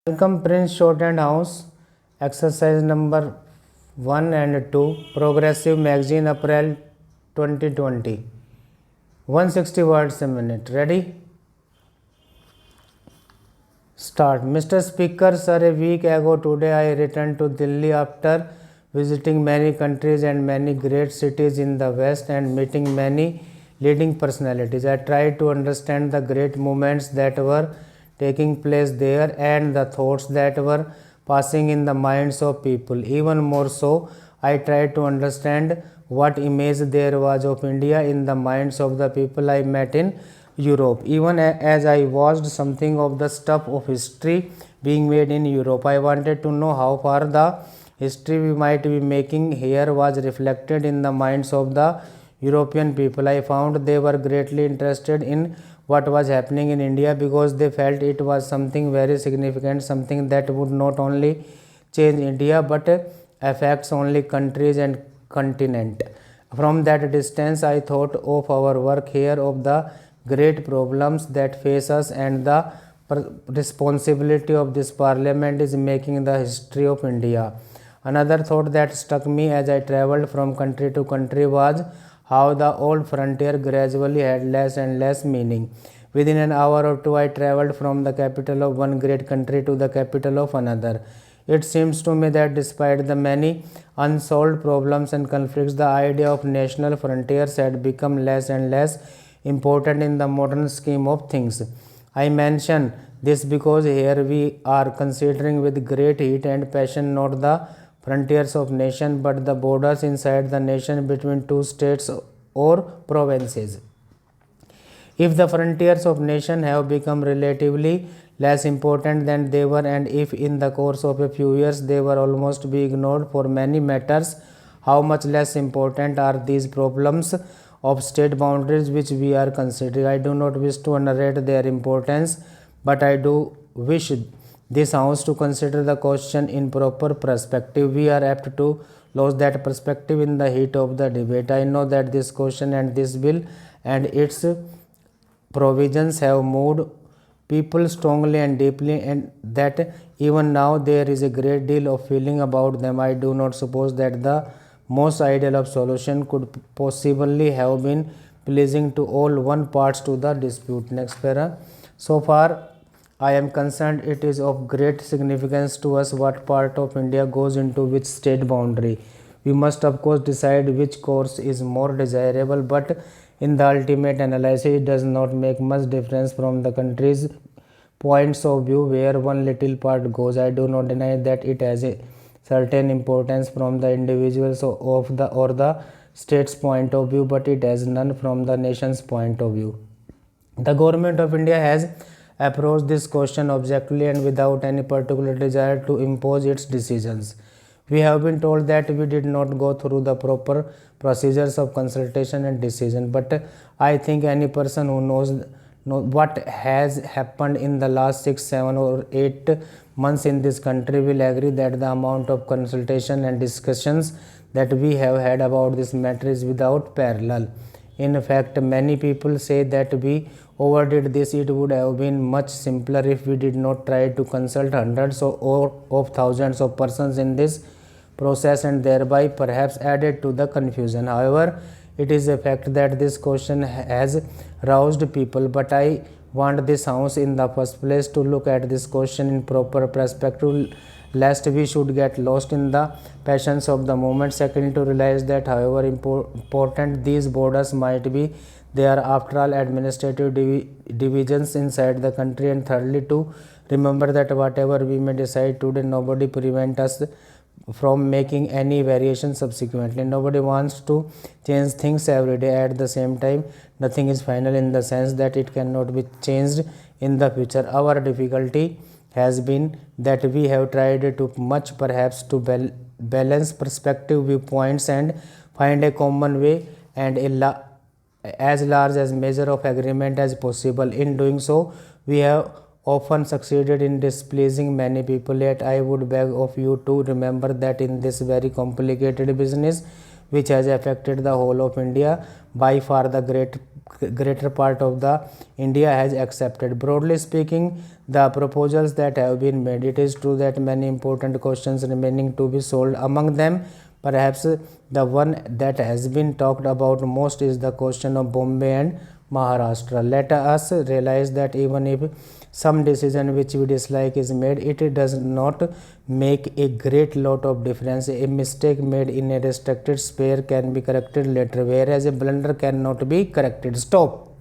Welcome Prince Short and House. Exercise number 1 and 2. Progressive Magazine, April 2020. 160 words a minute. Ready? Start. Mr. Speaker, sir, a week ago today I returned to Delhi after visiting many countries and many great cities in the West and meeting many leading personalities. I tried to understand the great movements that were taking place there and the thoughts that were passing in the minds of people. Even more so, I tried to understand what image there was of India in the minds of the people I met in Europe. Even as I watched something of the stuff of history being made in Europe, I wanted to know how far the history we might be making here was reflected in the minds of the European people. I found they were greatly interested in what was happening in India because they felt it was something very significant, something that would not only change India but affects only countries and continent. From that distance, I thought of our work here, of the great problems that face us, and the responsibility of this parliament is making the history of India. Another thought that struck me as I traveled from country to country was how the old frontier gradually had less and less meaning. Within an hour or two, I traveled from the capital of one great country to the capital of another. It seems to me that despite the many unsolved problems and conflicts, the idea of national frontiers had become less and less important in the modern scheme of things. I mention this because here we are considering with great heat and passion not the frontiers of nation but the borders inside the nation between two states or provinces. If the frontiers of nation have become relatively less important than they were, and if in the course of a few years they were almost be ignored for many matters, how much less important are these problems of state boundaries which we are considering? I do not wish to underrate their importance, but I do wish this house to consider the question in proper perspective. We are apt to lose that perspective in the heat of the debate. I know that this question and this bill and its provisions have moved people strongly and deeply, and that even now there is a great deal of feeling about them. I do not suppose that the most ideal of solution could possibly have been pleasing to all one parts to the dispute. Next para. So far I am concerned, it is of great significance to us what part of India goes into which state boundary. We must of course decide which course is more desirable, but in the ultimate analysis it does not make much difference from the country's points of view where one little part goes. I do not deny that it has a certain importance from the individuals of the or the state's point of view, but it has none from the nation's point of view. The government of India has approached this question objectively and without any particular desire to impose its decisions. We have been told that we did not go through the proper procedures of consultation and decision, but I think any person who knows what has happened in the last 6, 7 or 8 months in this country will agree that the amount of consultation and discussions that we have had about this matter is without parallel. In fact, many people say that we overdid this. It would have been much simpler if we did not try to consult hundreds of thousands of persons in this process and thereby perhaps added to the confusion. However, it is a fact that this question has roused people, but I want this house in the first place to look at this question in proper perspective, lest we should get lost in the passions of the moment. Secondly, to realize that however important these borders might be, they are after all administrative divisions inside the country. And thirdly, to remember that whatever we may decide today, nobody prevent us from making any variation subsequently. Nobody wants to change things every day. At the same time, nothing is final in the sense that it cannot be changed in the future. Our difficulty has been that we have tried too much perhaps to balance perspective viewpoints and find a common way and as large as measure of agreement as possible. In doing so, we have often succeeded in displeasing many people, yet I would beg of you to remember that in this very complicated business which has affected the whole of India, by far the greater part of the India has accepted. Broadly speaking, the proposals that have been made. It is true that many important questions remaining to be solved. Among them, perhaps the one that has been talked about most is the question of Bombay and Maharashtra. Let us realize that even if some decision which we dislike is made, it does not make a great lot of difference. A mistake made in a restricted sphere can be corrected later, whereas a blunder cannot be corrected. Stop.